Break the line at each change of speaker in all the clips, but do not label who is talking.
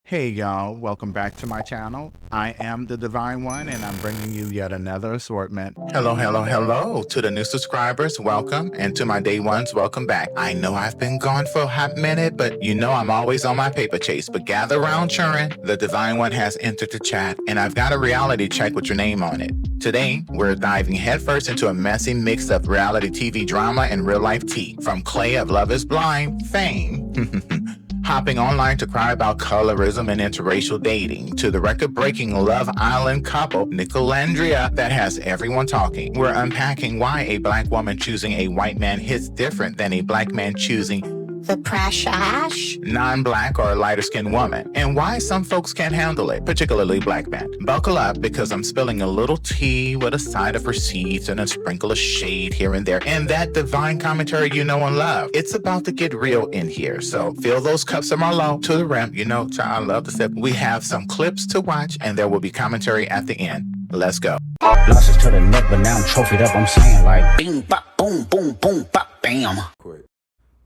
Hey y'all, welcome back to my channel. I am the Divine One and I'm bringing you yet another assortment. Hello to the new subscribers, welcome, and to my day ones, welcome back. I know I've been gone for a hot minute, but you know I'm always on my paper chase. But gather round churn, the Divine One has entered the chat and I've got a reality check with your name on it. Today, we're diving headfirst into a messy mix of reality TV drama and real life tea. From Clay of Love is Blind fame hopping online to cry about colorism and interracial dating, to the record-breaking Love Island couple, Nick and Alandria, that has everyone talking. We're unpacking why a black woman choosing a white man hits different than a black man choosing the precious non-black or lighter-skinned woman, and why some folks can't handle it, particularly black men. Buckle up, because I'm spilling a little tea with a side of receipts and a sprinkle of shade here and there, and that divine commentary you know and love. It's about to get real in here, so fill those cups of Merlot to the rim. You know, I love to sip. We have some clips to watch, and there will be commentary at the end. Let's go.
Losses to the neck, but now I'm trophied up. I'm saying like, bing, bop, boom, boom, boom, bop, bam.
Quick.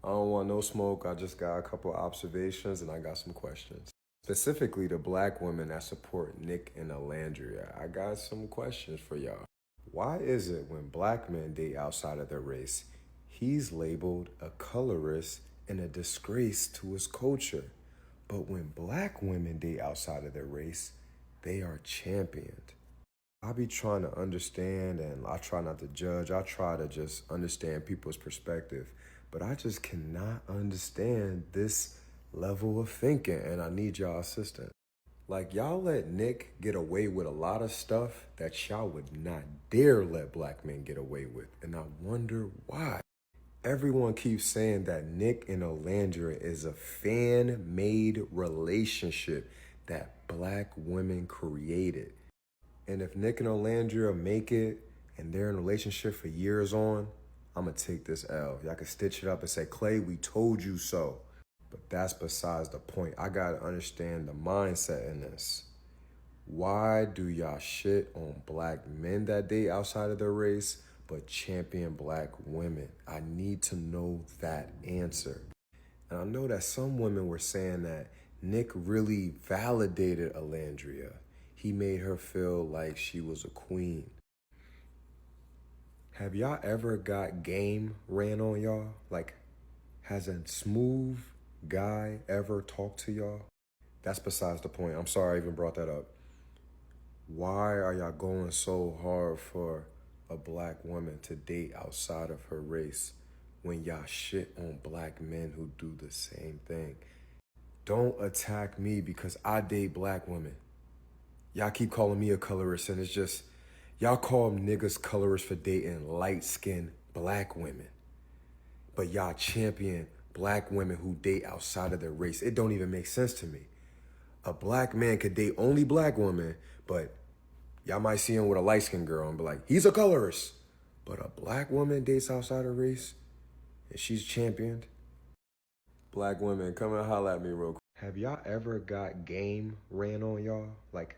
I don't want no smoke. I just got a couple of observations and I got some questions. Specifically the black women that support Nick and Alandria. I got some questions for y'all. Why is it when black men date outside of their race, he's labeled a colorist and a disgrace to his culture? But when black women date outside of their race, they are championed. I be trying to understand, and I try not to judge. I try to just understand people's perspective. But I just cannot understand this level of thinking, and I need y'all assistance. Like, y'all let Nick get away with a lot of stuff that y'all would not dare let black men get away with, and I wonder why. Everyone keeps saying that Nick and Olandria is a fan-made relationship that black women created. And if Nick and Olandria make it, and they're in a relationship for years on, I'm gonna take this L. Y'all can stitch it up and say, Clay, we told you so. But that's besides the point. I gotta understand the mindset in this. Why do y'all shit on black men that date outside of their race, but champion black women? I need to know that answer. And I know that some women were saying that Nick really validated Olandria. He made her feel like she was a queen. Have y'all ever got game ran on y'all? Like, has a smooth guy ever talked to y'all? That's besides the point. I'm sorry I even brought that up. Why are y'all going so hard for a black woman to date outside of her race when y'all shit on black men who do the same thing? Don't attack me because I date black women. Y'all keep calling me a colorist, and it's just, y'all call niggas colorists for dating light-skinned black women. But y'all champion black women who date outside of their race. It don't even make sense to me. A black man could date only black women, but y'all might see him with a light-skinned girl and be like, he's a colorist. But a black woman dates outside her race, and she's championed. Black women, come and holler at me real quick. Have y'all ever got game ran on y'all? Like,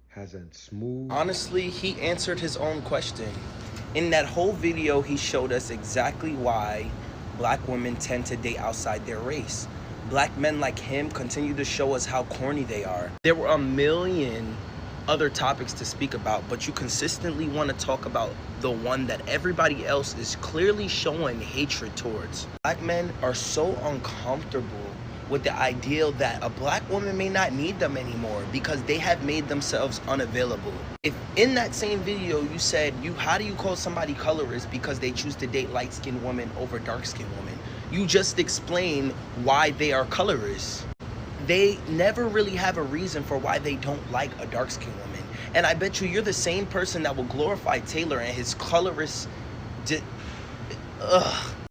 hasn't smooth?
Honestly, he answered his own question. In that whole video, he showed us exactly why black women tend to date outside their race. Black men like him continue to show us how corny they are. There were a million other topics to speak about, but you consistently want to talk about the one that everybody else is clearly showing hatred towards. Black men are so uncomfortable with the ideal that a black woman may not need them anymore because they have made themselves unavailable. If in that same video you said, how do you call somebody colorist because they choose to date light-skinned women over dark-skinned women? You just explain why they are colorists. They never really have a reason for why they don't like a dark-skinned woman. And I bet you're the same person that will glorify Taylor and his colorist.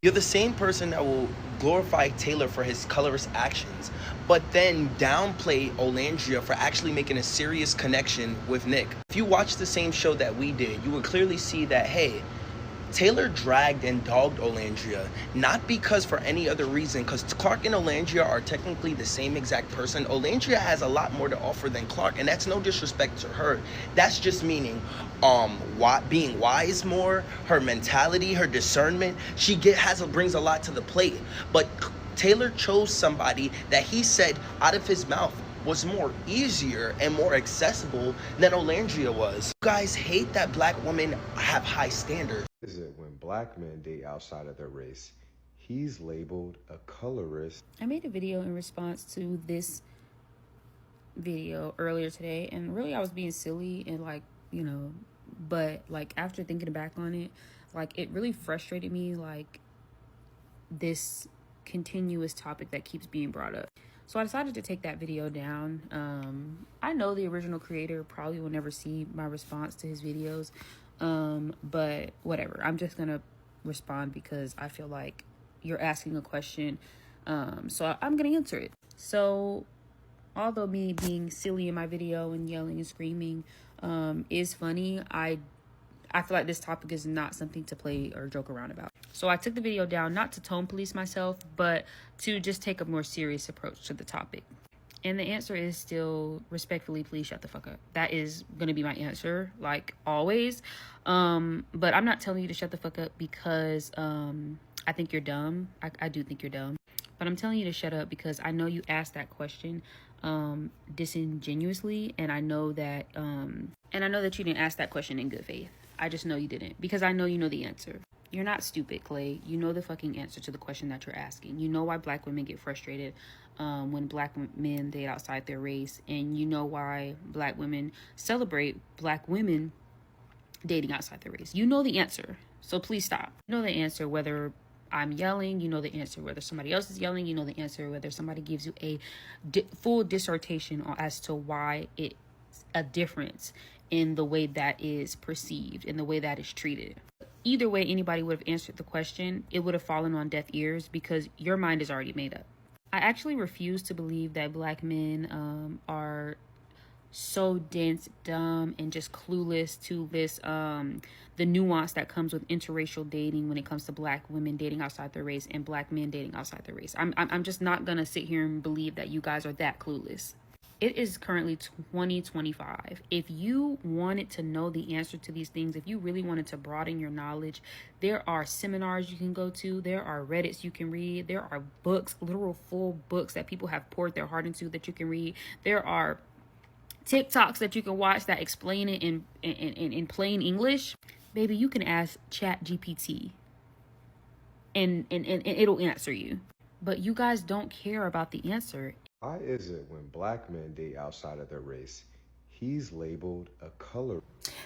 You're the same person that will glorify Taylor for his colorist actions, but then downplay Olandria for actually making a serious connection with Nick. If you watch the same show that we did, you would clearly see that, hey, Taylor dragged and dogged Olandria, not because for any other reason, because Clarke and Olandria are technically the same exact person. Olandria has a lot more to offer than Clarke, and that's no disrespect to her. That's just meaning being wise more, her mentality, her discernment. She brings a lot to the plate. But Taylor chose somebody that he said out of his mouth was more easier and more accessible than Olandria was. You guys hate that black women have high standards.
Is it when black men date outside of their race, he's labeled a colorist?
I made a video in response to this video earlier today, and really I was being silly and like, you know, but like after thinking back on it, like it really frustrated me, like this continuous topic that keeps being brought up. So I decided to take that video down. I know the original creator probably will never see my response to his videos, but whatever, I'm just gonna respond because I feel like you're asking a question, so I'm gonna answer it. So although me being silly in my video and yelling and screaming is funny, I feel like this topic is not something to play or joke around about. So I took the video down, not to tone police myself, but to just take a more serious approach to the topic. And the answer is still, respectfully, please shut the fuck up. That is going to be my answer, like always. But I'm not telling you to shut the fuck up because I think you're dumb. I do think you're dumb. But I'm telling you to shut up because I know you asked that question disingenuously, and I know that you didn't ask that question in good faith. I just know you didn't, because I know you know the answer. You're not stupid, Clay. You know the fucking answer to the question that you're asking. You know why black women get frustrated when black men date outside their race, and you know why black women celebrate black women dating outside their race. You know the answer, so please stop. You know the answer whether I'm yelling. You know the answer whether somebody else is yelling. You know the answer whether somebody gives you a full dissertation as to why it's a difference in the way that is perceived, in the way that is treated. Either way anybody would have answered the question, it would have fallen on deaf ears because your mind is already made up. I actually refuse to believe that black men are so dense, dumb, and just clueless to this the nuance that comes with interracial dating when it comes to black women dating outside their race and black men dating outside their race. I'm just not gonna sit here and believe that you guys are that clueless. It is currently 2025. If you wanted to know the answer to these things, if you really wanted to broaden your knowledge, there are seminars you can go to. There are Reddits you can read. There are books, literal full books that people have poured their heart into that you can read. There are TikToks that you can watch that explain it in plain English. Baby, you can ask Chat GPT and it'll answer you. But you guys don't care about the answer.
Why is it when black men date outside of their race, he's labeled a color?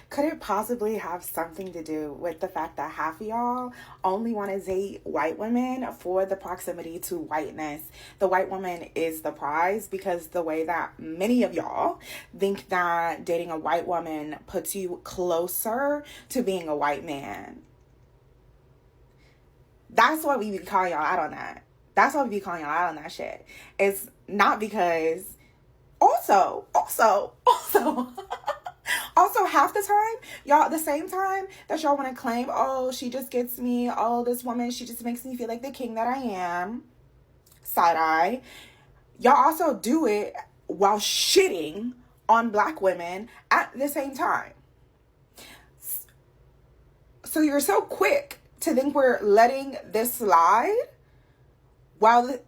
Could it possibly have something to do with the fact that half of y'all only want to date white women for the proximity to whiteness? The white woman is the prize, because the way that many of y'all think that dating a white woman puts you closer to being a white man. That's why we be calling y'all out on that. That's why we be calling y'all out on that shit. It's not because also half the time, y'all, at the same time that y'all want to claim, oh, she just gets me, oh, this woman, she just makes me feel like the king that I am, side eye, y'all also do it while shitting on black women at the same time. So you're so quick to think we're letting this slide while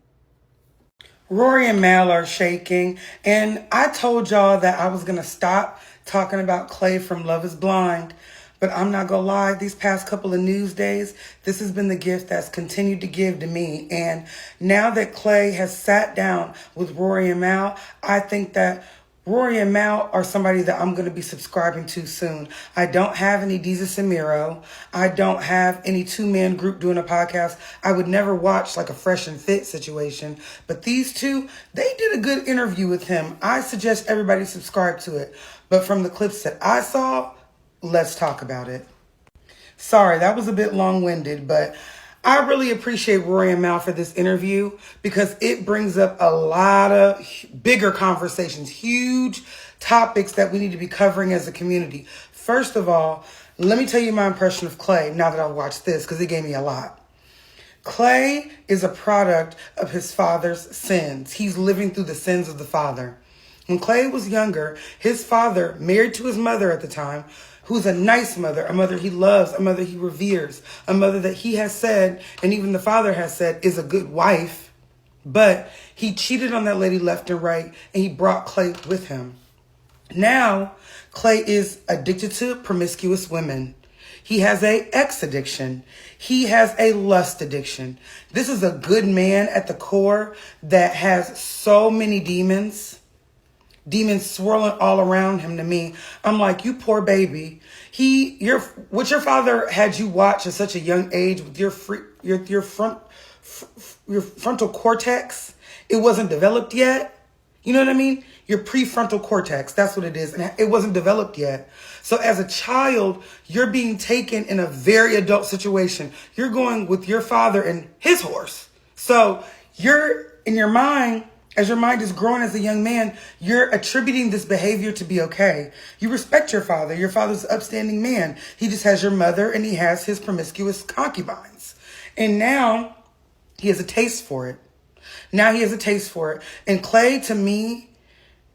Rory and Mal are shaking, and I told y'all that I was going to stop talking about Clay from Love is Blind, but I'm not going to lie, these past couple of news days, this has been the gift that's continued to give to me, and now that Clay has sat down with Rory and Mal, I think that Rory and Mal are somebody that I'm going to be subscribing to soon. I don't have any Deezus and Miro. I don't have any two-man group doing a podcast. I would never watch like a Fresh and Fit situation. But these two, they did a good interview with him. I suggest everybody subscribe to it. But from the clips that I saw, let's talk about it. Sorry, that was a bit long-winded, but I really appreciate Rory and Mal for this interview because it brings up a lot of bigger conversations, huge topics that we need to be covering as a community. First of all, let me tell you my impression of Clay now that I've watched this, because it gave me a lot. Clay is a product of his father's sins. He's living through the sins of the father. When Clay was younger, his father, married to his mother at the time, who's a nice mother, a mother he loves, a mother he reveres, a mother that he has said, and even the father has said, is a good wife, But he cheated on that lady left and right, and he brought Clay with him. Now, Clay is addicted to promiscuous women. He has a X addiction. He has a lust addiction. This is a good man at the core that has so many demons swirling all around him. To me, I'm like, you poor baby. What your father had you watch at such a young age with your frontal cortex, it wasn't developed yet. You know what I mean? Your prefrontal cortex, that's what it is. And it wasn't developed yet. So as a child, you're being taken in a very adult situation. You're going with your father and his horse. So you're in your mind, as your mind is growing as a young man, you're attributing this behavior to be okay. You respect your father. Your father's an upstanding man. He just has your mother and he has his promiscuous concubines. And now he has a taste for it. And Clay, to me,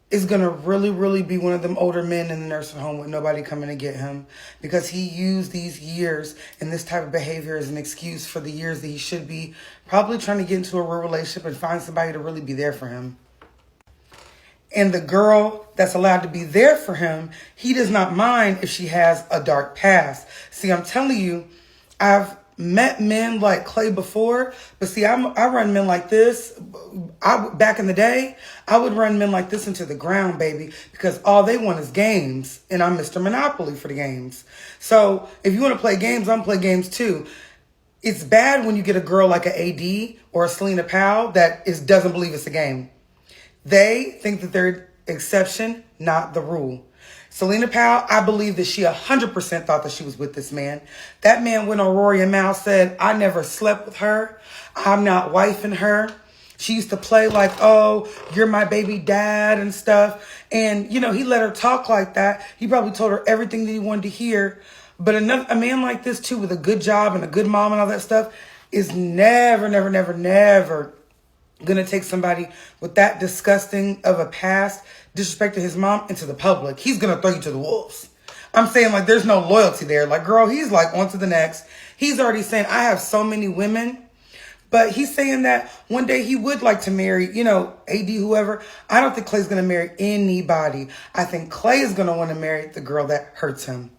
is going to really, really be one of them older men in the nursing home with nobody coming to get him, because he used these years and this type of behavior as an excuse for the years that he should be probably trying to get into a real relationship and find somebody to really be there for him. And the girl that's allowed to be there for him, he does not mind if she has a dark past. See, I'm telling you, I've met men like Clay before, but see, I run men like this. Back in the day, I would run men like this into the ground, baby, because all they want is games, and I'm Mr. Monopoly for the games. So if you want to play games, I'm play games too. It's bad when you get a girl like an AD or a Celina Powell that doesn't believe it's a game. They think that they're exception, not the rule. Celina Powell, I believe that she 100% thought that she was with this man. That man went on Rory and Mal, said, I never slept with her. I'm not wifing her. She used to play like, oh, you're my baby dad and stuff. And, he let her talk like that. He probably told her everything that he wanted to hear. But a man like this, too, with a good job and a good mom and all that stuff, is never going to take somebody with that disgusting of a past, disrespecting his mom, into the public. He's going to throw you to the wolves. I'm saying, like, there's no loyalty there. Like, girl, he's like, on to the next. He's already saying, I have so many women. But he's saying that one day he would like to marry, AD, whoever. I don't think Clay's going to marry anybody. I think Clay is going to want to marry the girl that hurts him.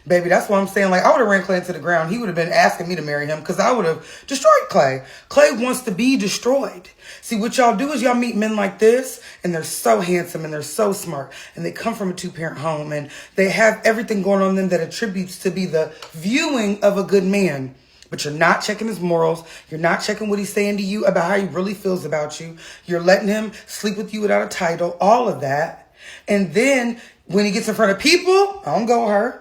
Baby, that's what I'm saying. Like, I would have ran Clay into the ground. He would have been asking me to marry him because I would have destroyed Clay. Clay wants to be destroyed. See, what y'all do is y'all meet men like this, and they're so handsome and they're so smart, and they come from a two-parent home, and they have everything going on them that attributes to be the viewing of a good man. But you're not checking his morals. You're not checking what he's saying to you about how he really feels about you. You're letting him sleep with you without a title, all of that. And then when he gets in front of people, I don't go with her.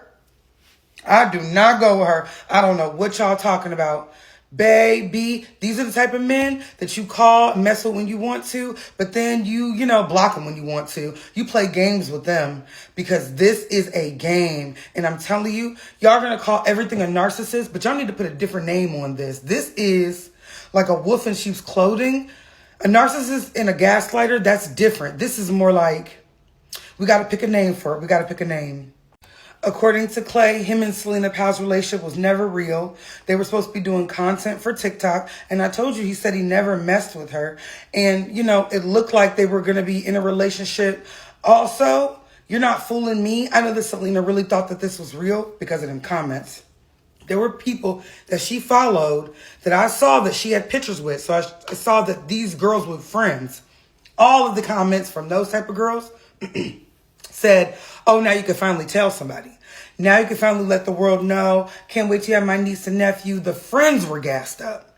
I do not go with her. I don't know what y'all talking about. Baby, these are the type of men that you call, mess with when you want to, but then you block them when you want to. You play games with them because this is a game. And I'm telling you, y'all are going to call everything a narcissist, but y'all need to put a different name on this. This is like a wolf in sheep's clothing. A narcissist and a gaslighter, that's different. This is more like, we got to pick a name for it. According to Clay, him and Celina Powell's relationship was never real. They were supposed to be doing content for TikTok. And I told you, he said he never messed with her. And, it looked like they were going to be in a relationship. Also, you're not fooling me. I know that Selena really thought that this was real because of them comments. There were people that she followed that I saw that she had pictures with. So I saw that these girls were friends. All of the comments from those type of girls said, oh, now you can finally tell somebody. Now you can finally let the world know. Can't wait till you have my niece and nephew. The friends were gassed up.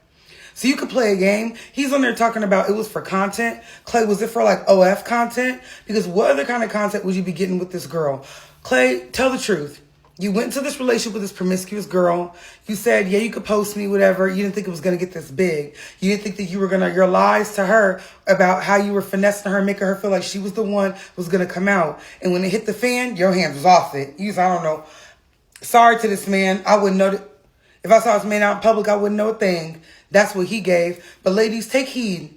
So you could play a game. He's on there talking about it was for content. Clay, was it for like OF content? Because what other kind of content would you be getting with this girl? Clay, tell the truth. You went into this relationship with this promiscuous girl. You said, yeah, you could post me, whatever. You didn't think it was going to get this big. You didn't think that you were going to, your lies to her about how you were finessing her, making her feel like she was the one who was going to come out. And when it hit the fan, your hands was off it. You said, I don't know. Sorry to this man. I wouldn't know that. If I saw this man out in public, I wouldn't know a thing. That's what he gave. But ladies, take heed.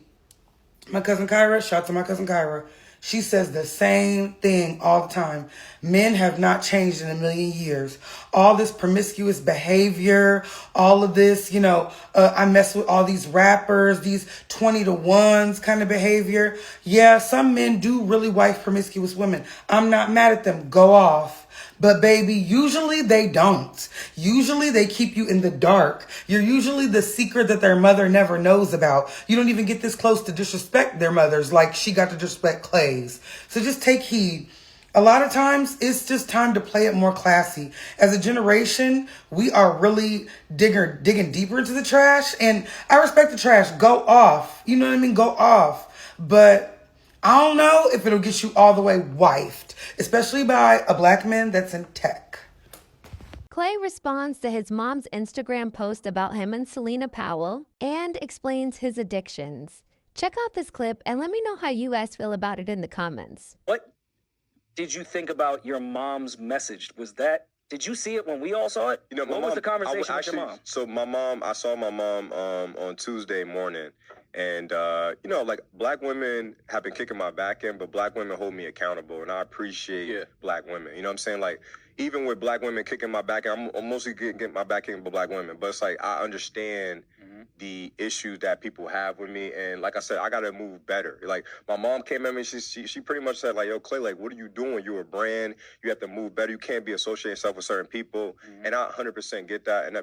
My cousin Kyra, shout out to my cousin Kyra. She says the same thing all the time. Men have not changed in a million years. All this promiscuous behavior, all of this, I mess with all these rappers, these 20 to 1s kind of behavior. Yeah, some men do really wife promiscuous women. I'm not mad at them. Go off. But baby, usually they don't. Usually they keep you in the dark. You're usually the secret that their mother never knows about. You don't even get this close to disrespect their mothers like she got to disrespect Clay's. So just take heed. A lot of times it's just time to play it more classy. As a generation, we are really digging deeper into the trash. And I respect the trash. Go off. You know what I mean? Go off. But I don't know if it'll get you all the way wifed, especially by a black man that's in tech.
Clay responds to his mom's Instagram post about him and Celina Powell and explains his addictions. Check out this clip and let me know how you guys feel about it in the comments.
What did you think about your mom's message? Did you see it when we all saw it? What was the conversation with your mom?
So I saw my mom on Tuesday morning. And, like black women have been kicking my back in, but black women hold me accountable. And I appreciate black women. You know what I'm saying? Like, even with black women kicking my back in, I'm mostly getting my back in with black women. But it's like, I understand the issues that people have with me. And like I said, I got to move better. Like, my mom came at me, she pretty much said, like, yo, Clay, like, what are you doing? You're a brand. You have to move better. You can't be associating yourself with certain people. And I 100% get that. And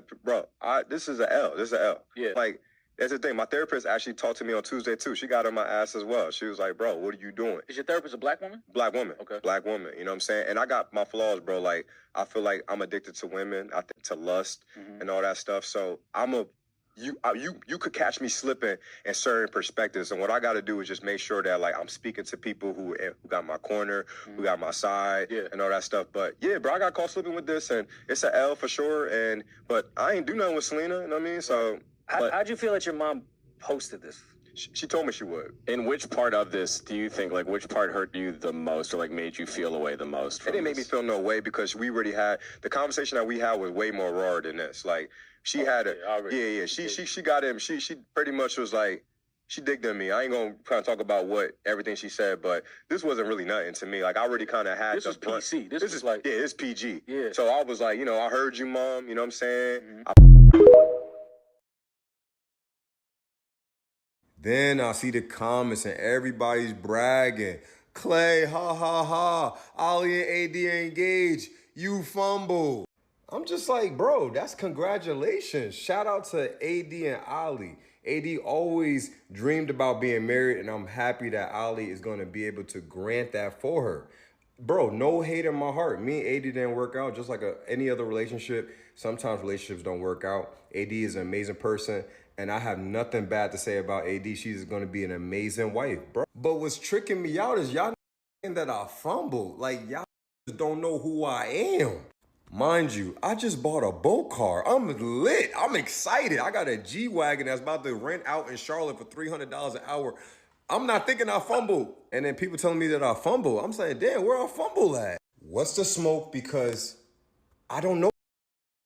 this is an L. This is an L.
Yeah.
Like, that's the thing. My therapist actually talked to me on Tuesday, too. She got on my ass as well. She was like, bro, what are you doing?
Is your therapist a black woman?
Black woman.
Okay.
Black woman. You know what I'm saying? And I got my flaws, bro. Like, I feel like I'm addicted to women. I think to lust and all that stuff. So you could catch me slipping in certain perspectives. And what I got to do is just make sure that, like, I'm speaking to people who got my corner, who got my side, and all that stuff. But, yeah, bro, I got caught slipping with this. And it's an L for sure. But I ain't do nothing with Selena. You know what I mean? So
how'd you feel that your mom posted this?
She told me she would.
In which part of this do you think, like, which part hurt you the most or, like, made you feel away the most?
It didn't make me feel no way because we already had, the conversation that we had was way more raw than this. Like, she had she got him. She pretty much was like, she digged in me. I ain't gonna kind of talk about everything she said, but this wasn't really nothing to me. Like, I already kind of had
this was PC. This is like,
it's PG. Yeah. So I was like, I heard you, Mom. You know what I'm saying? Then I see the comments and everybody's bragging. Clay, ha, ha, ha. Ollie and AD engaged. You fumble. I'm just like, bro, that's congratulations. Shout out to AD and Ollie. AD always dreamed about being married, and I'm happy that Ollie is going to be able to grant that for her. Bro, no hate in my heart. Me and AD didn't work out just like any other relationship. Sometimes relationships don't work out. AD is an amazing person. And I have nothing bad to say about AD. She's going to be an amazing wife, bro. But what's tricking me out is y'all that I fumbled. Like, y'all don't know who I am. Mind you, I just bought a boat car. I'm lit. I'm excited. I got a G-Wagon that's about to rent out in Charlotte for $300 an hour. I'm not thinking I fumbled. And then people telling me that I fumbled. I'm saying, damn, where I fumble at? What's the smoke? Because I don't know.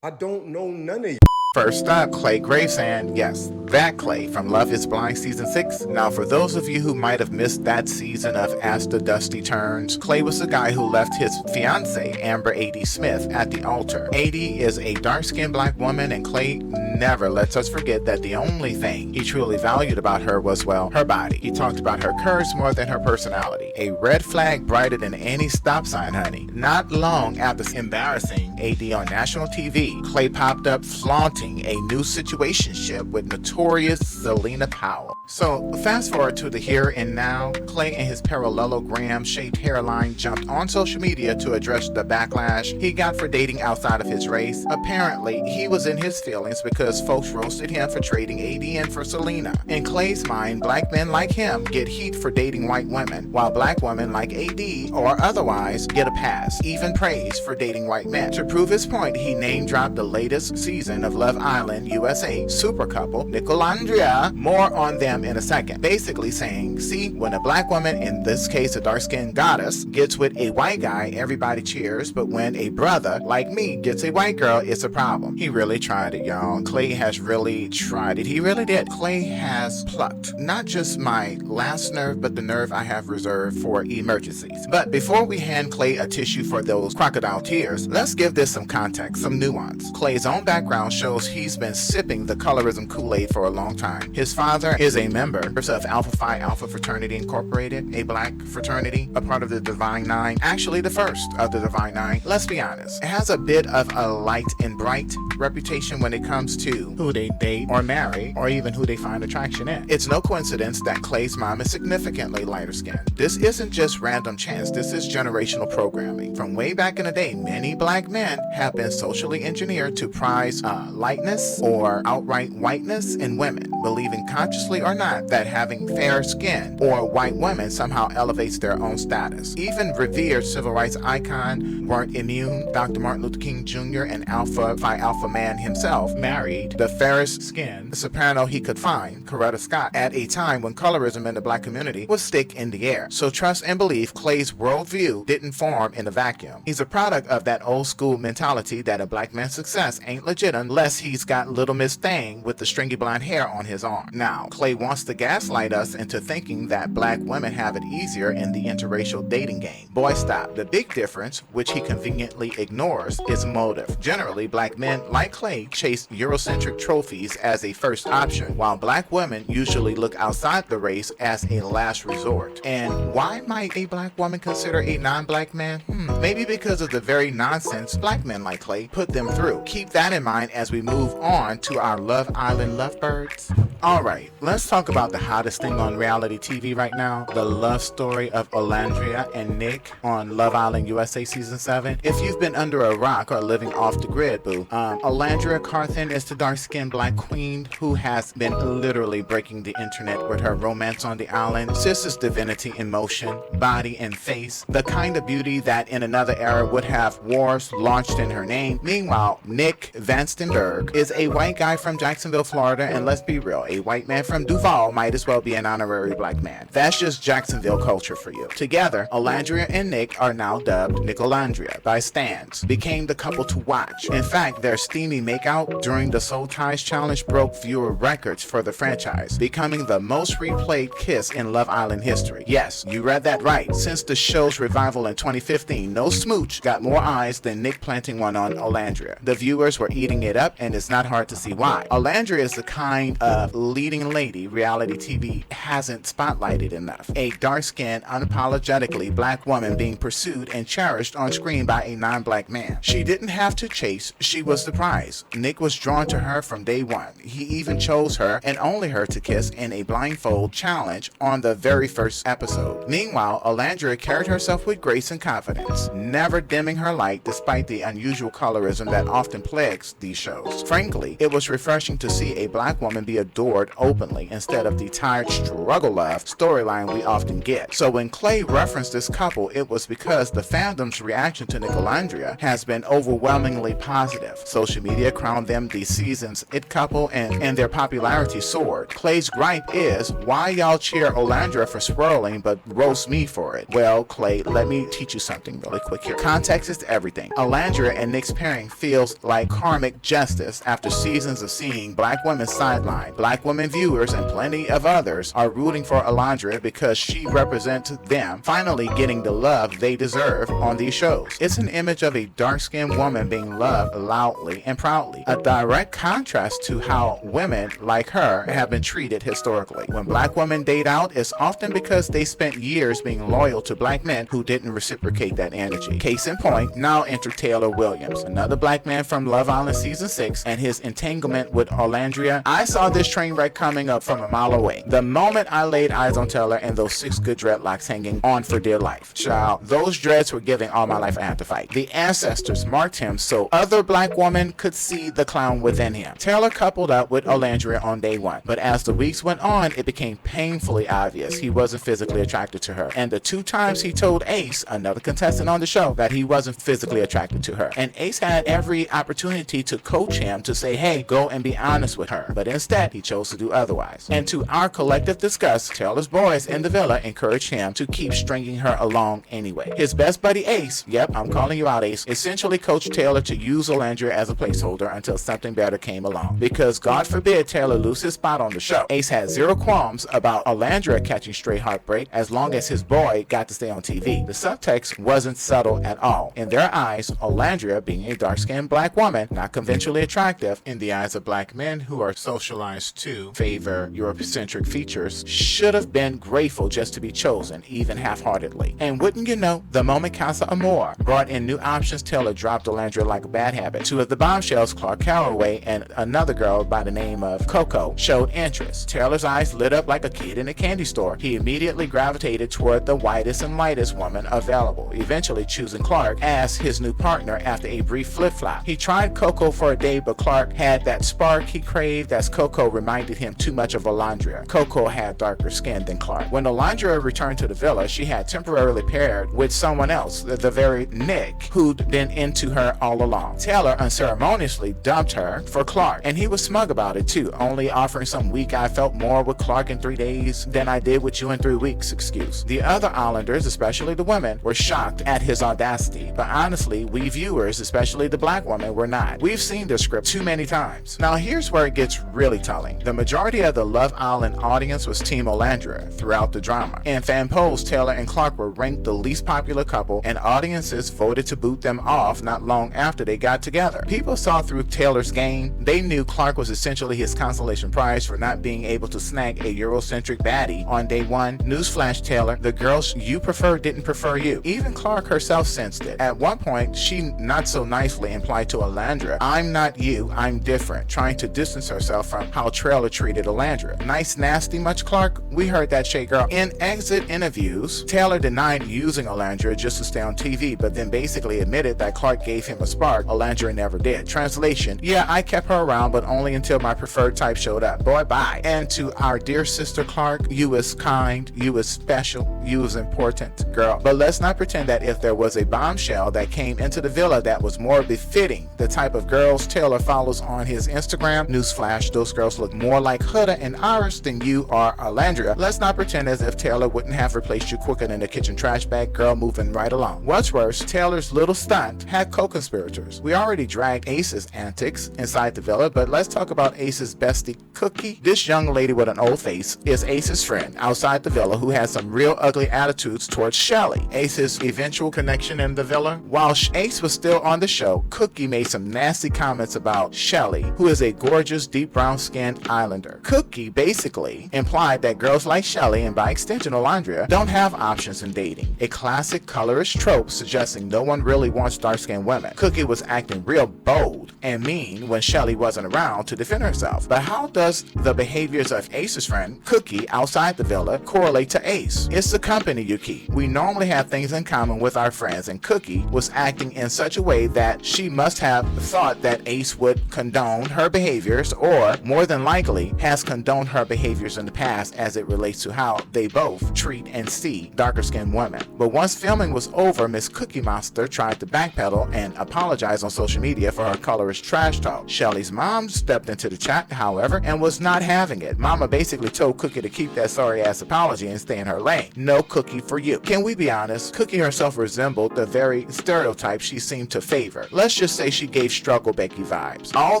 I don't know none of you.
First up, Clay Gravesande. Yes, that Clay from Love is Blind Season 6. Now, for those of you who might have missed that season of As the Dusty Turns, Clay was the guy who left his fiancée, Amber A.D. Smith, at the altar. A.D. is a dark-skinned black woman, and Clay never lets us forget that the only thing he truly valued about her was, well, her body. He talked about her curves more than her personality. A red flag brighter than any stop sign, honey. Not long after embarrassing A.D. on national TV, Clay popped up flaunting a new situationship with notorious Celina Powell. So fast forward to the here and now, Clay and his parallelogram-shaped hairline jumped on social media to address the backlash he got for dating outside of his race. Apparently, he was in his feelings because folks roasted him for trading AD in for Selena. In Clay's mind, black men like him get heat for dating white women, while black women like AD or otherwise get a pass, even praise for dating white men. To prove his point, he name-dropped the latest season of Love Island USA super couple, Nick and Alandria. More on them in a second. Basically saying, see, when a black woman, in this case a dark-skinned goddess, gets with a white guy, everybody cheers, but when a brother like me gets a white girl, it's a problem. He really tried it, y'all. Clay has really tried it. He really did. Clay has plucked not just my last nerve, but the nerve I have reserved for emergencies. But before we hand Clay a tissue for those crocodile tears, let's give this some context, some nuance. Clay's own background shows he's been sipping the colorism Kool-Aid for a long time. His father is a member of Alpha Phi Alpha Fraternity Incorporated, a black fraternity, a part of the Divine Nine, actually the first of the Divine Nine. Let's be honest, it has a bit of a light and bright reputation when it comes to who they date or marry, or even who they find attraction in. It's no coincidence that Clay's mom is significantly lighter skinned. This isn't just random chance, this is generational programming. From way back in the day, many black men have been socially engineered to prize lightness or outright whiteness in women, believing consciously or not that having fair skin or white women somehow elevates their own status. Even revered civil rights icon weren't immune. Dr. Martin Luther King Jr., an Alpha Phi Alpha man himself, married the fairest skinned soprano he could find, Coretta Scott, at a time when colorism in the black community was thick in the air. So trust and believe Clay's worldview didn't form in a vacuum. He's a product of that old school mentality that a black man's success ain't legit unless he's got Little Miss Thing with the stringy blonde hair on his arm. Now, Clay wants to gaslight us into thinking that black women have it easier in the interracial dating game. Boy, stop. The big difference, which he conveniently ignores, is motive. Generally, black men like Clay chase Eurocentric trophies as a first option, while black women usually look outside the race as a last resort. And why might a black woman consider a non-black man? Maybe because of the very nonsense black men like Clay put them through. Keep that in mind as we move on to our Love Island lovebirds. Alright, let's talk about the hottest thing on reality TV right now, the love story of Olandria and Nick on Love Island USA Season 7. If you've been under a rock or living off the grid, boo, Olandria Carthen is the dark-skinned black queen who has been literally breaking the internet with her romance on the island. Sis is divinity in motion, body and face, the kind of beauty that in another era would have wars launched in her name. Meanwhile, Nick Vanstenberg is a white guy from Jacksonville, Florida, and let's be real, a white man from Duval might as well be an honorary black man. That's just Jacksonville culture for you. Together, Olandria and Nick are now dubbed Nick Alandria by stans, became the couple to watch. In fact, their steamy makeout during the Soul Ties Challenge broke viewer records for the franchise, becoming the most replayed kiss in Love Island history. Yes, you read that right. Since the show's revival in 2015, no smooch got more eyes than Nick planting one on Olandria. The viewers were eating it up, and it's not hard to see why. Olandria is the kind of leading lady reality TV hasn't spotlighted enough. A dark-skinned, unapologetically black woman being pursued and cherished on screen by a non-black man. She didn't have to chase, she was the prize. Nick was drawn to her from day one. He even chose her and only her to kiss in a blindfold challenge on the very first episode. Meanwhile, Olandria carried herself with grace and confidence, never dimming her light despite the unusual colorism that often plagues these shows. Frankly, it was refreshing to see a black woman be adored openly instead of the tired struggle love storyline we often get. So when Clay referenced this couple, it was because the fandom's reaction to Nick Alandria has been overwhelmingly positive. Social media crowned them the season's it couple and their popularity soared. Clay's gripe is, why y'all cheer Olandria for swirling but roast me for it? Well, Clay, let me teach you something really quick here. Context is everything. Alandria and Nick's pairing feels like karmic justice after seasons of seeing black women sidelined. Black women viewers and plenty of others are rooting for Olandria because she represents them finally getting the love they deserve on these shows. It's an image of a dark-skinned woman being loved loudly and proudly, a direct contrast to how women like her have been treated historically. When black women date out, it's often because they spent years being loyal to black men who didn't reciprocate that energy. Case in point, now enter Taylor Williams, another black man from Love Island Season 6, and his entanglement with Olandria. I saw this train wreck coming up from a mile away. The moment I laid eyes on Taylor and those 6 good dreadlocks hanging on for dear life. Child, those dreads were giving all my life I had to fight. The ancestors marked him so other black women could see the clown within him. Taylor coupled up with Olandria on day one, but as the weeks went on, it became painfully obvious he wasn't physically attracted to her. And the 2 times he told Ace, another contestant on the show, that he wasn't physically attracted to her. And Ace had every opportunity to coach him to say, hey, go and be honest with her. But instead, he chose chose to do otherwise. And to our collective disgust, Taylor's boys in the villa encouraged him to keep stringing her along anyway. His best buddy Ace, yep, I'm calling you out Ace, essentially coached Taylor to use Olandria as a placeholder until something better came along. Because God forbid Taylor lose his spot on the show. Ace had zero qualms about Olandria catching stray heartbreak as long as his boy got to stay on TV. The subtext wasn't subtle at all. In their eyes, Olandria, being a dark-skinned black woman, not conventionally attractive in the eyes of black men who are socialized to favor Eurocentric features, should have been grateful just to be chosen, even half-heartedly. And wouldn't you know, the moment Casa Amor brought in new options, Taylor dropped Olandria like a bad habit. Two of the bombshells, Clarke Carraway and another girl by the name of Coco, showed interest. Taylor's eyes lit up like a kid in a candy store. He immediately gravitated toward the whitest and lightest woman available, eventually choosing Clarke as his new partner after a brief flip-flop. He tried Coco for a day, but Clarke had that spark he craved as Coco reminded him too much of Olandria. Coco had darker skin than Clarke. When Olandria returned to the villa, she had temporarily paired with someone else, the very Nick, who'd been into her all along. Taylor unceremoniously dumped her for Clarke, and he was smug about it too, only offering some weak "I felt more with Clarke in 3 days than I did with you in 3 weeks" excuse. The other Islanders, especially the women, were shocked at his audacity, but honestly, we viewers, especially the black women, were not. We've seen this script too many times. Now here's where it gets really telling. The majority of the Love Island audience was Team Olandria throughout the drama. In fan polls, Taylor and Clarke were ranked the least popular couple, and audiences voted to boot them off not long after they got together. People saw through Taylor's game. They knew Clarke was essentially his consolation prize for not being able to snag a Eurocentric baddie on day one. Newsflash, Taylor, the girls you prefer didn't prefer you. Even Clarke herself sensed it. At one point, she not so nicely implied to Olandria, "I'm not you, I'm different," trying to distance herself from how Taylor treated Olandria. Nice nasty much, Clarke? We heard that shade, girl. In exit interviews, Taylor denied using Olandria just to stay on TV, but then basically admitted that Clarke gave him a spark Olandria never did. Translation, yeah, I kept her around, but only until my preferred type showed up. Boy, bye. And to our dear sister Clarke, you was kind, you was special, you was important, girl. But let's not pretend that if there was a bombshell that came into the villa that was more befitting the type of girls Taylor follows on his Instagram, newsflash, those girls look more like Huda and Iris than you or Olandria. Let's not pretend as if Taylor wouldn't have replaced you quicker than a kitchen trash bag, girl, moving right along. What's worse, Taylor's little stunt had co-conspirators. We already dragged Ace's antics inside the villa, but let's talk about Ace's bestie, Cookie. This young lady with an old face is Ace's friend outside the villa who has some real ugly attitudes towards Shelly, Ace's eventual connection in the villa. While Ace was still on the show, Cookie made some nasty comments about Shelly, who is a gorgeous, deep brown-skinned islander. Cookie basically implied that girls like Shelly, and by extension Olandria, don't have options in dating. A classic colorist trope suggesting no one really wants dark-skinned women. Cookie was acting real bold and mean when Shelly wasn't around to defend herself. But how does the behaviors of Ace's friend, Cookie, outside the villa correlate to Ace? It's the company you keep. We normally have things in common with our friends, and Cookie was acting in such a way that she must have thought that Ace would condone her behaviors, or more than likely has condoned her behaviors in the past as it relates to how they both treat and see darker skinned women. But once filming was over, Miss Cookie Monster tried to backpedal and apologize on social media for her colorist trash talk. Shelly's mom stepped into the chat, however, and was not having it. Mama basically told Cookie to keep that sorry ass apology and stay in her lane. No Cookie for you. Can we be honest? Cookie herself resembled the very stereotype she seemed to favor. Let's just say she gave Struggle Becky vibes. All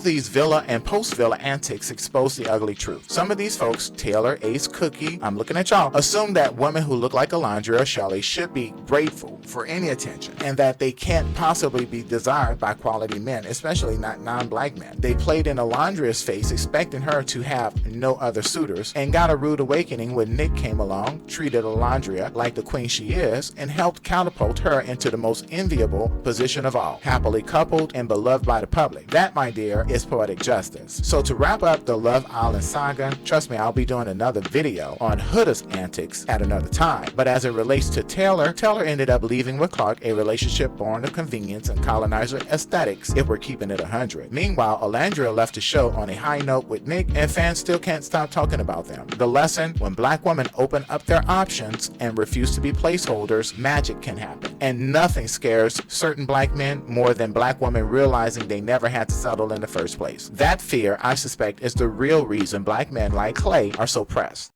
these villa and post-villa antics expose the ugly truth. Some of these folks, Taylor, Ace, Cookie, I'm looking at y'all, assume that women who look like Olandria or Shelly should be grateful for any attention, and that they can't possibly be desired by quality men, especially not non-black men. They played in Olandria's face, expecting her to have no other suitors, and got a rude awakening when Nick came along, treated Olandria like the queen she is, and helped catapult her into the most enviable position of all, happily coupled and beloved by the public. That, my dear, is poetic justice. So to wrap up the Love Island saga, trust me, I'll be doing another video on Huda's antics at another time. But as it relates to Taylor, Taylor ended up leaving with Clarke, a relationship born of convenience and colonizer aesthetics, if we're keeping it 100. Meanwhile, Olandria left the show on a high note with Nick, and fans still can't stop talking about them. The lesson: when black women open up their options and refuse to be placeholders, magic can happen. And nothing scares certain black men more than black women realizing they never had to settle in the first place. That fear, I suspect, is the real reason black men like Clay are so pressed.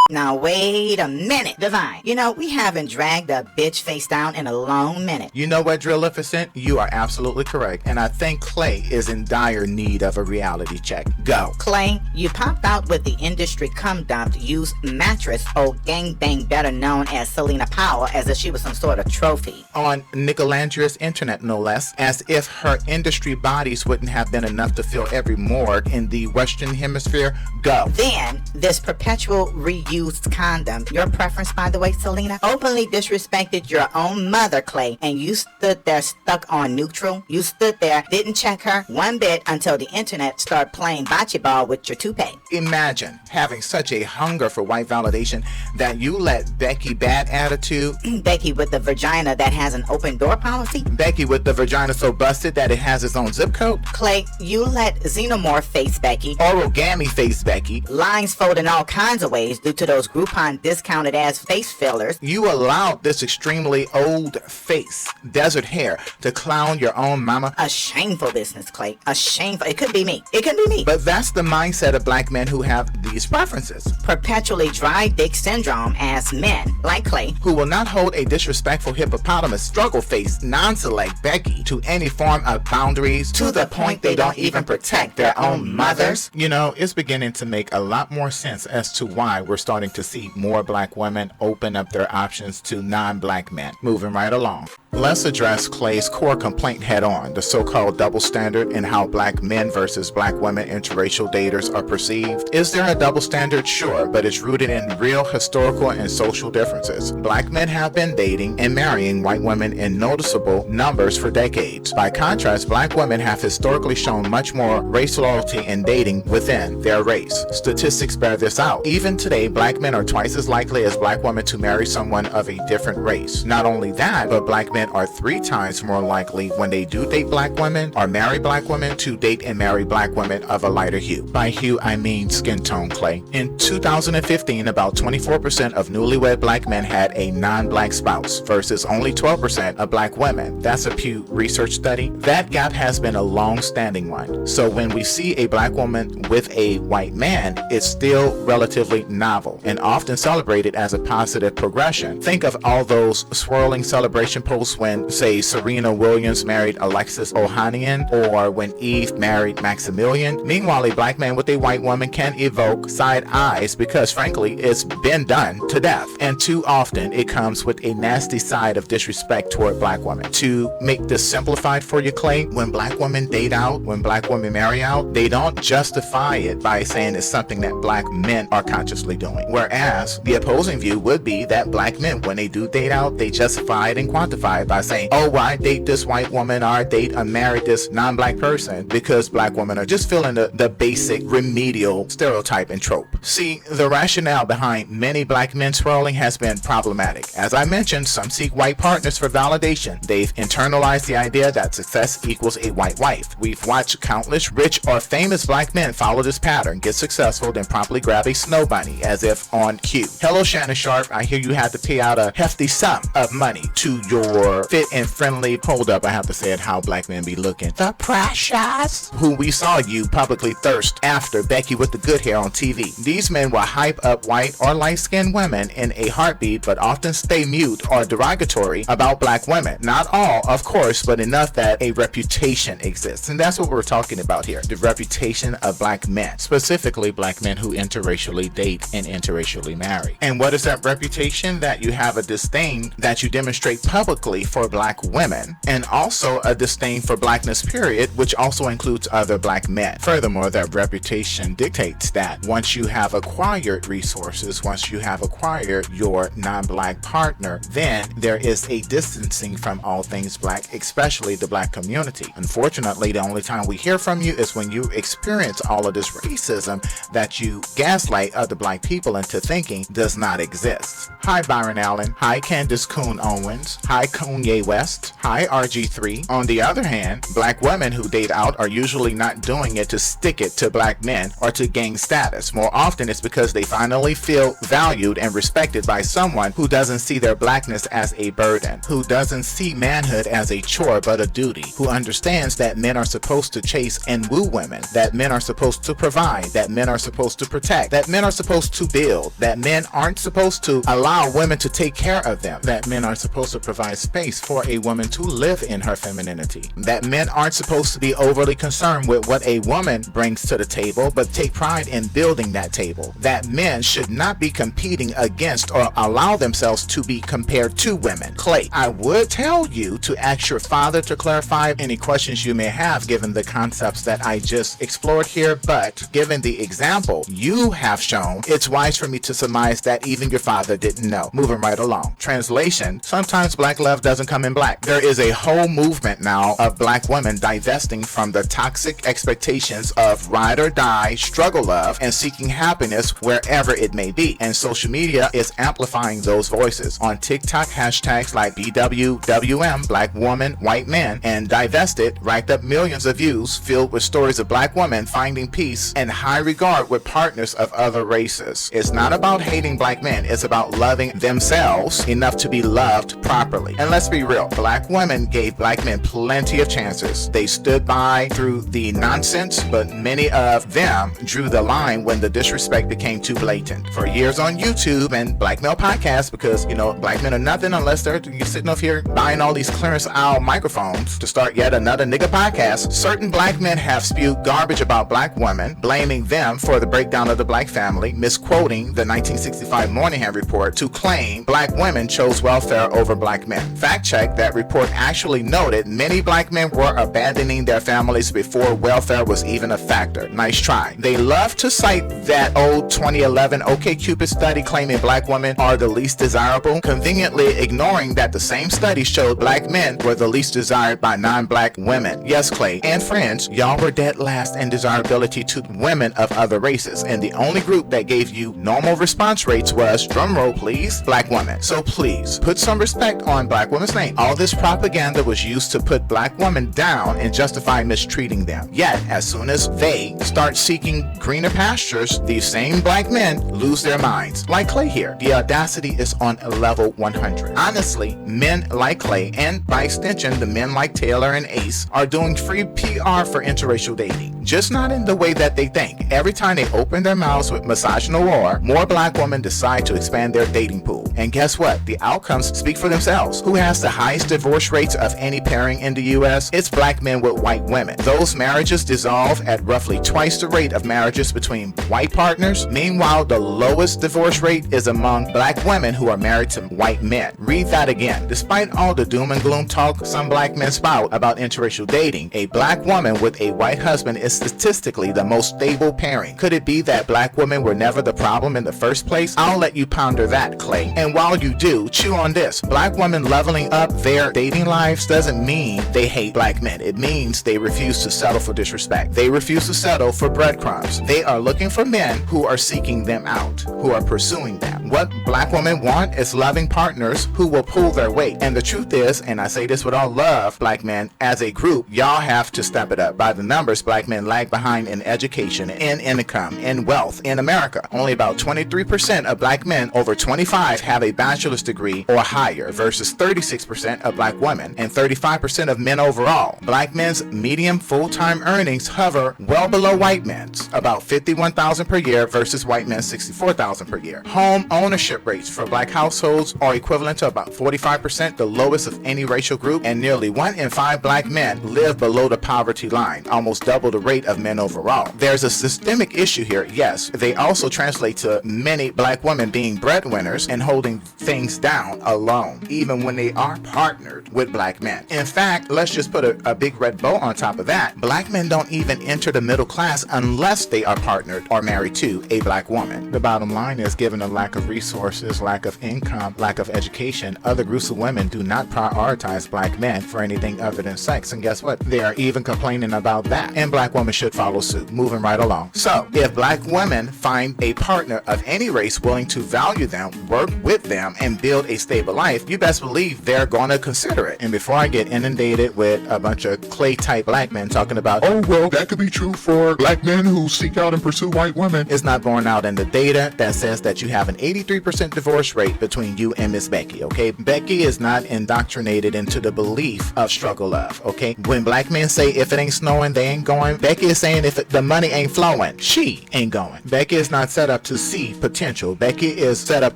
Now wait a minute, Divine. You know, we haven't dragged a bitch face down in a long minute.
You know what, Drillificent? You are absolutely correct, and I think Clay is in dire need of a reality check. Go.
Clay, you popped out with the industry cum-dumped used mattress, old gangbang better known as Celina Powell, as if she was some sort of trophy.
On Nick and Alandria's internet, no less, as if her industry bodies wouldn't have been enough to fill every morgue in the Western Hemisphere. Go.
Then, this perpetual reused condom, your preference by the way, Selena, openly disrespected your own mother, Clay, and you stood there stuck on neutral. You stood there, didn't check her one bit until the internet started playing bocce ball with your toupee.
Imagine having such a hunger for white validation that you let Becky Bad Attitude,
Becky with the vagina that has an open door policy,
Becky with the vagina so busted that it has its own zip code,
Clay, you let xenomorph face Becky,
origami face Becky,
lines fold in all kinds of ways due to those Groupon discounted ass face fillers.
You allowed this extremely old face, desert hair, to clown your own mama.
A shameful business, Clay. A shameful. It could be me. It could be me.
But that's the mindset of black men who have these preferences.
Perpetually dry dick syndrome ass men like Clay,
who will not hold a disrespectful hippopotamus struggle face non-select Becky to any form of boundaries to the point they don't even protect their own mothers. You know, it's beginning to make a lot more sense as to why we're starting to see more black women open up their options to non-black men. Moving right along. Let's address Clay's core complaint head on, the so-called double standard in how black men versus black women interracial daters are perceived. Is there a double standard? Sure, but it's rooted in real historical and social differences. Black men have been dating and marrying white women in noticeable numbers for decades. By contrast, black women have historically shown much more race loyalty in dating within their race. Statistics bear this out. Even today, black men are twice as likely as black women to marry someone of a different race. Not only that, but black men are 3 times more likely when they do date black women or marry black women to date and marry black women of a lighter hue. By hue, I mean skin tone, Clay. In 2015, about 24% of newlywed black men had a non-black spouse versus only 12% of black women. That's a Pew Research study. That gap has been a long-standing one. So when we see a black woman with a white man, it's still relatively novel and often celebrated as a positive progression. Think of all those swirling celebration posts when, say, Serena Williams married Alexis Ohanian, or when Eve married Maximilian. Meanwhile, a black man with a white woman can evoke side eyes because, frankly, it's been done to death. And too often, it comes with a nasty side of disrespect toward black women. To make this simplified for you, Clay, when black women date out, when black women marry out, they don't justify it by saying it's something that black men are consciously doing. Whereas, the opposing view would be that black men, when they do date out, they justify it and quantify it by saying, oh, well, I date this white woman, or I date or marry this non-black person because black women are just filling the basic remedial stereotype and trope. See, the rationale behind many black men swirling has been problematic. As I mentioned, some seek white partners for validation. They've internalized the idea that success equals a white wife. We've watched countless rich or famous black men follow this pattern, get successful, then promptly grab a snow bunny as if on cue. Hello, Shannon Sharp. I hear you had to pay out a hefty sum of money to your fit and friendly, hold up, I have to say it how black men be looking, the precious, who we saw you publicly thirst after Becky with the good hair on TV. These men will hype up white or light-skinned women in a heartbeat, but often stay mute or derogatory about black women. Not all, of course, but enough that a reputation exists. And that's what we're talking about here, the reputation of black men, specifically black men who interracially date and interracially marry. And what is that reputation? That you have a disdain that you demonstrate publicly for black women, and also a disdain for blackness, period, which also includes other black men. Furthermore, that reputation dictates that once you have acquired resources, once you have acquired your non-black partner, then there is a distancing from all things black, especially the black community. Unfortunately, the only time we hear from you is when you experience all of this racism that you gaslight other black people into thinking does not exist. Hi, Byron Allen. Hi, Candace Coon Owens. Hi, Kanye West. Hi, RG3. On the other hand, black women who date out are usually not doing it to stick it to black men or to gain status. More often, it's because they finally feel valued and respected by someone who doesn't see their blackness as a burden, who doesn't see manhood as a chore but a duty, who understands that men are supposed to chase and woo women, that men are supposed to provide, that men are supposed to protect, that men are supposed to build, that men aren't supposed to allow women to take care of them, that men are supposed to provide space for a woman to live in her femininity, that men aren't supposed to be overly concerned with what a woman brings to the table, but take pride in building that table, that men should not be competing against or allow themselves to be compared to women. Clay, I would tell you to ask your father to clarify any questions you may have given the concepts that I just explored here, but given the example you have shown, it's wise for me to surmise that even your father didn't know. Moving right along. Translation: sometimes black love doesn't come in black. There is a whole movement now of black women divesting from the toxic expectations of ride or die, struggle love, and seeking happiness wherever it may be. And social media is amplifying those voices. On TikTok, hashtags like BWWM, black woman, white man, and divested racked up millions of views filled with stories of black women finding peace and high regard with partners of other races. It's not about hating black men, it's about loving themselves enough to be loved properly. And let's be real, black women gave black men plenty of chances. They stood by through the nonsense, but many of them drew the line when the disrespect became too blatant. For years on YouTube and black male podcasts, because black men are nothing unless they're sitting up here buying all these clearance aisle microphones to start yet another nigga podcast, certain black men have spewed garbage about black women, blaming them for the breakdown of the black family, misquoting the 1965 Moynihan report to claim black women chose welfare over black men. Fact check, that report actually noted many black men were abandoning their families before welfare was even a factor. Nice try. They love to cite that old 2011 OkCupid study claiming black women are the least desirable, conveniently ignoring that the same study showed black men were the least desired by non-black women. Yes, Clay and friends, y'all were dead last in desirability to women of other races, and the only group that gave you normal response rates was, drumroll please, black women. So please, put some respect on black women's name. All this propaganda was used to put black women down and justify mistreating them. Yet, as soon as they start seeking greener pastures, these same black men lose their minds. Like Clay here, the audacity is on a level 100. Honestly, men like Clay, and by extension, the men like Taylor and Ace, are doing free PR for interracial dating. Just not in the way that they think. Every time they open their mouths with misogyny war, more black women decide to expand their dating pool. And guess what? The outcomes speak for themselves. Who has the highest divorce rates of any pairing in the US? It's black men with white women. Those marriages dissolve at roughly twice the rate of marriages between white partners. Meanwhile, the lowest divorce rate is among black women who are married to white men. Read that again. Despite all the doom and gloom talk some black men spout about interracial dating, a black woman with a white husband is statistically the most stable pairing. Could it be that black women were never the problem in the first place? I'll let you ponder that, Clay. And while you do, chew on this. Black women leveling up their dating lives doesn't mean they hate black men. It means they refuse to settle for disrespect. They refuse to settle for breadcrumbs. They are looking for men who are seeking them out, who are pursuing them. What black women want is loving partners who will pull their weight. And the truth is, and I say this with all love, black men, as a group, y'all have to step it up. By the numbers, black men lag behind in education, in income, in wealth in America. Only about 23% of black men over 25 have a bachelor's degree or higher versus 36% of black women and 35% of men overall. Black men's median full-time earnings hover well below white men's, about $51,000 per year versus white men's $64,000 per year. Home ownership rates for black households are equivalent to about 45%, the lowest of any racial group, and nearly 1 in 5 black men live below the poverty line, almost double the rate of men overall. There's a systemic issue here, yes. They also translate to many black women being breadwinners and holding things down alone, even when they are partnered with black men. In fact, let's just put a big red bow on top of that. Black men don't even enter the middle class unless they are partnered or married to a black woman. The bottom line is, given a lack of resources, lack of income, lack of education, other groups of women do not prioritize black men for anything other than sex. And guess what? They are even complaining about that. And black women should follow suit. Moving right along. So, if black women find a partner of any race willing to value them, work with them, and build a stable life, you best believe they're going to consider it. And before I get inundated with a bunch of Clay-type black men talking about, oh, well, that could be true for black men who seek out and pursue white women, it's not borne out in the data that says that you have an 83% divorce rate between you and Miss Becky, okay? Becky is not indoctrinated into the belief of struggle love, okay? When black men say if it ain't snowing, they ain't going, Becky is saying if the money ain't flowing, she ain't going. Becky is not set up to see potential. Becky is set up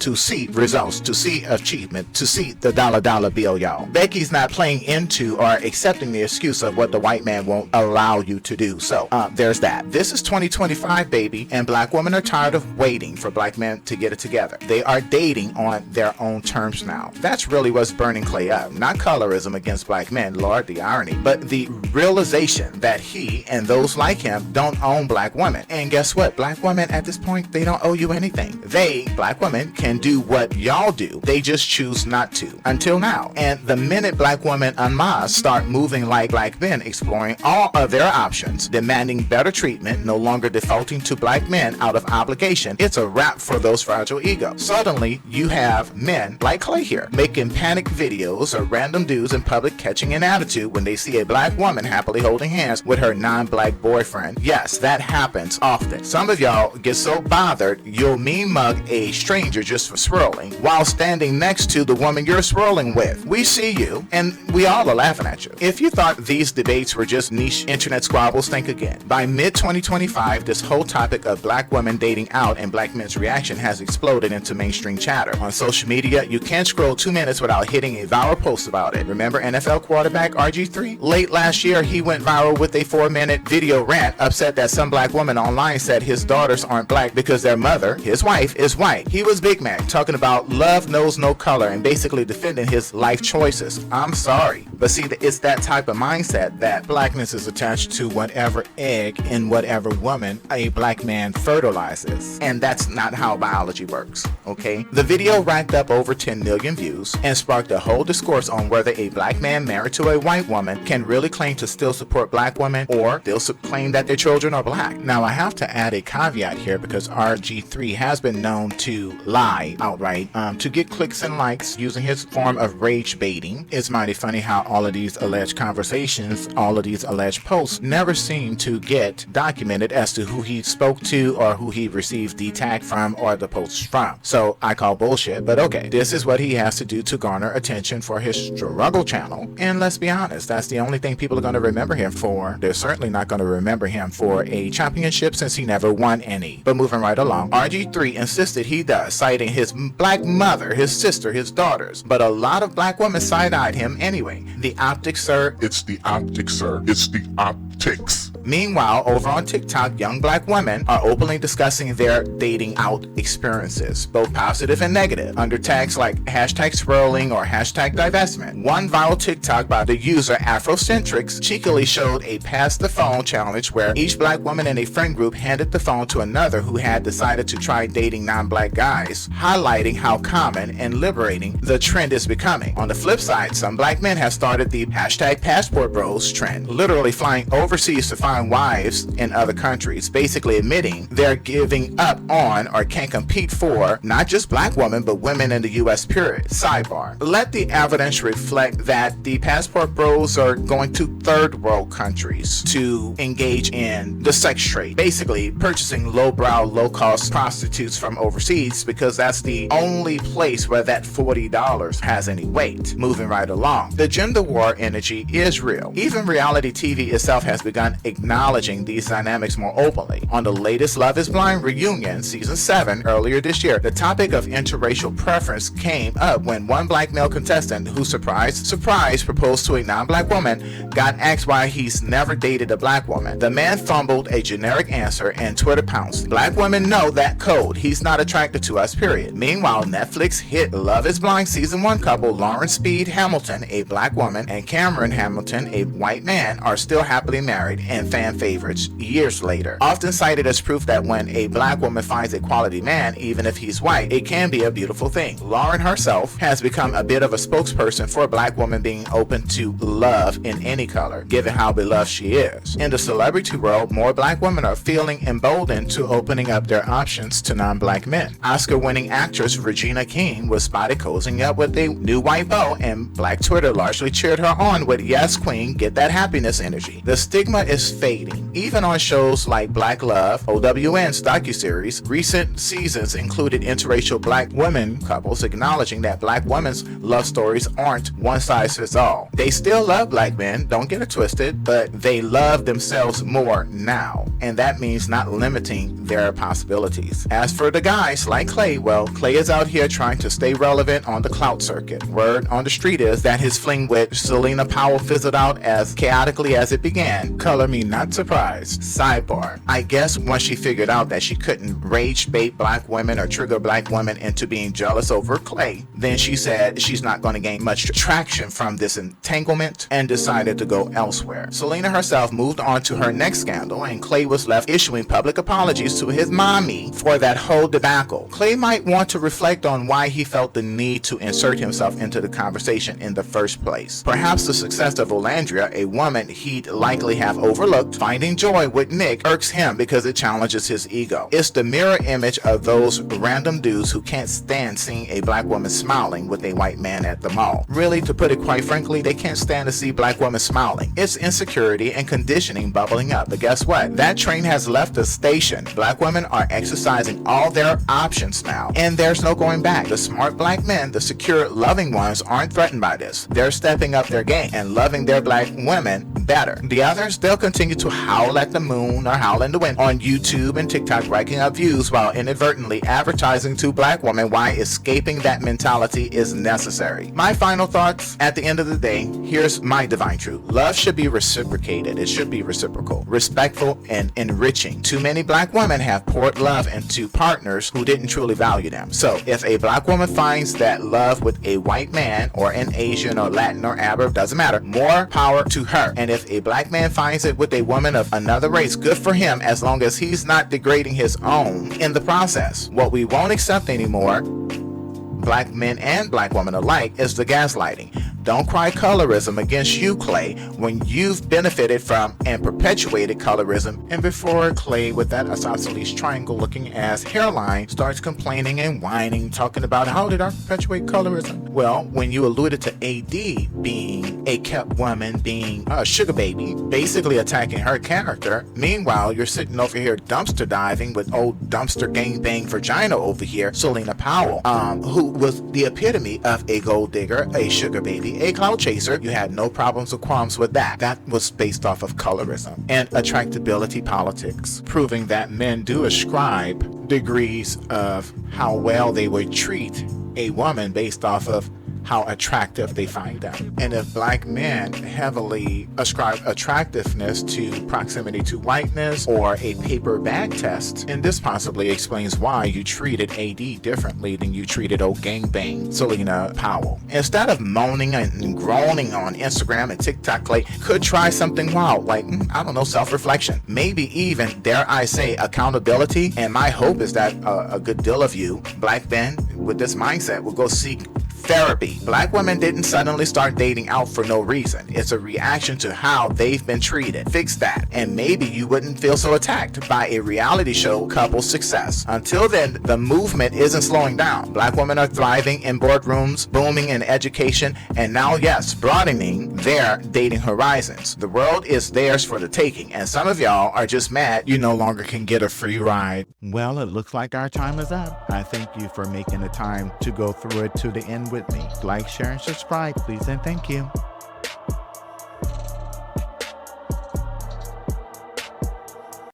to see results, to see achievement, to see the dollar bill, y'all. Becky's not playing into or accepting the excuse of what the white man won't allow you to do. So there's that. This is 2025, baby, and black women are tired of waiting for black men to get it together. They are dating on their own terms now. That's really what's burning Clay up. Not colorism against black men, Lord, the irony, but the realization that he and those like him don't own black women. And guess what? Black women at this point, they don't owe you anything. They, black women, can do what y'all do. They just choose not to. Until now. And the minute black women en masse start moving like black men, exploring all of their options, demanding better treatment, no longer defaulting to black men out of obligation, it's a wrap for those fragile egos. Suddenly, you have men like Clay here, making panic videos of random dudes in public catching an attitude when they see a black woman happily holding hands with her non-black boyfriend. Yes, that happens often. Some of y'all get so bothered, you'll mean mug a stranger just for swirling while standing next to the woman you're swirling with. We see you, and we all are laughing at you. If you thought these debates were just niche internet squabbles, think again. By mid-2025, this whole topic of black women dating out and black men's reaction has exploded into mainstream chatter. On social media, you can't scroll 2 minutes without hitting a viral post about it. Remember NFL quarterback RG3? Late last year, he went viral with a 4-minute video rant, upset that some black woman online said his daughters aren't black because their mother, his wife, is white. He was Big Mac, talking about love knows no color and basically defending his life choices. I'm sorry, but see, it's that type of mindset that blackness is attached to whatever egg in whatever woman a black man fertilizes. And that's not how biology works, okay? The video racked up over 10 million views and sparked a whole discourse on whether a black man married to a white woman can really claim to still support black women or still claim that their children are black. Now, I have to add a caveat here because RG3 has been known to lie outright to get clicks and likes using his form of rage baiting. It's mighty funny how all of these alleged conversations, all of these alleged posts never seem to get documented as to who he spoke to or who he received the tag from or the posts from. So I call bullshit, but okay, this is what he has to do to garner attention for his struggle channel. And let's be honest, that's the only thing people are going to remember him for. They're certainly not going to remember him for a championship since he never won any. But moving right along, RG3 insisted he does, citing his black mother, his sister, his daughters. But a lot of black women side-eyed him anyway. The optics, sir.
It's the optics, sir. It's the optics.
Meanwhile, over on TikTok, young black women are openly discussing their dating out experiences, both positive and negative, under tags like hashtag swirling or hashtag divestment. One viral TikTok by the user Afrocentrics cheekily showed a pass the phone challenge where each black woman in a friend group handed the phone to another who had decided to try dating non-black guys, highlighting how common and liberating the trend is becoming. On the flip side, some black men have started the hashtag passport bros trend, literally flying overseas to find wives in other countries, basically admitting they're giving up on or can't compete for not just black women but women in the US period. Sidebar, let the evidence reflect that the passport bros are going to third world countries to engage in the sex trade, basically purchasing lowbrow, low-cost prostitutes from overseas because that's the only place where that $40 has any weight. Moving right along, the gender war energy is real. Even reality TV itself has begun acknowledging these dynamics more openly. On the latest Love is Blind reunion, season 7, earlier this year, the topic of interracial preference came up when one black male contestant who, surprise, proposed to a non-black woman got asked why he's never dated a black woman. The man fumbled a generic answer and Twitter pounced. Black women know that code. He's not attracted to us, period. Meanwhile, Netflix hit Love is Blind season 1 couple Lauren Speed Hamilton, a black woman, and Cameron Hamilton, a white man, are still happily married and fan favorites years later, often cited as proof that when a black woman finds a quality man, even if he's white, it can be a beautiful thing. Lauren herself has become a bit of a spokesperson for a black woman being open to love in any color, given how beloved she is. In the celebrity world, more black women are feeling emboldened to opening up their options to non-black men. Oscar-winning actress Regina King was spotted cozying up with a new white beau, and black Twitter largely cheered her on with "Yes, Queen, get that happiness energy." The stigma is fading. Even on shows like Black Love, OWN's docuseries, recent seasons included interracial black women couples acknowledging that black women's love stories aren't one size fits all. They still love black men, don't get it twisted, but they love themselves more now, and that means not limiting their possibilities. As for the guys like Clay, well, Clay is out here trying to stay relevant on the clout circuit. Word on the street is that his fling with Celina Powell fizzled out as chaotically as it began. Color me not surprised. Sidebar: I guess once she figured out that she couldn't rage bait black women or trigger black women into being jealous over Clay, then she said she's not going to gain much traction from this entanglement and decided to go elsewhere. Selena herself moved on to her next scandal, and Clay was left issuing public apologies to his mommy for that whole debacle. Clay might want to reflect on why he felt the need to insert himself into the conversation in the first place. Perhaps the success of Olandria, a woman he'd likely have overlooked, finding joy with Nick irks him because it challenges his ego. It's the mirror image of those random dudes who can't stand seeing a black woman smiling with a white man at the mall. Really, to put it quite frankly, they can't stand to see black women smiling. It's insecurity and conditioning bubbling up. But guess what? That train has left the station. Black women are exercising all their options now, and there's no going back. The smart black men, the secure, loving ones, aren't threatened by this. They're stepping up their game and loving their black women better. The others, they'll continue to howl at the moon or howl in the wind on YouTube and TikTok, racking up views while inadvertently advertising to black women why escaping that mentality is necessary. My final thoughts: at the end of the day, here's my divine truth. Love should be reciprocated. It should be reciprocal, respectful, and enriching. Too many black women have poured love into partners who didn't truly value them. So if a black woman finds that love with a white man or an Asian or Latin or Arab, doesn't matter, more power to her. And if a black man finds it with a woman of another race, good for him, as long as he's not degrading his own in the process. What we won't accept anymore, black men and black women alike, is the gaslighting. Don't cry colorism against you, Clay, when you've benefited from and perpetuated colorism. And before Clay, with that isosceles triangle looking ass hairline, starts complaining and whining, talking about how did I perpetuate colorism? Well, when you alluded to AD being a kept woman, being a sugar baby, basically attacking her character, meanwhile you're sitting over here dumpster diving with old dumpster gangbang vagina over here, Celina Powell, who was the epitome of a gold digger, a sugar baby, a clout chaser. You had no problems or qualms with that. That was based off of colorism and attractability politics, proving that men do ascribe degrees of how well they would treat a woman based off of how attractive they find them. And if black men heavily ascribe attractiveness to proximity to whiteness or a paper bag test, and this possibly explains why you treated AD differently than you treated old gangbang Celina Powell. Instead of moaning and groaning on Instagram and TikTok, Clay could try something wild, like, I don't know, self-reflection. Maybe even, dare I say, accountability. And my hope is that a good deal of you, black men with this mindset, will go seek therapy. Black women didn't suddenly start dating out for no reason. It's a reaction to how they've been treated. Fix that, and maybe you wouldn't feel so attacked by a reality show couple success. Until then, the movement isn't slowing down. Black women are thriving in boardrooms, booming in education, and now, yes, broadening their dating horizons. The world is theirs for the taking, and some of y'all are just mad you no longer can get a free ride. Well, it looks like our time is up. I thank you for making the time to go through it to the end with me. Like, share, and subscribe, please, and thank you.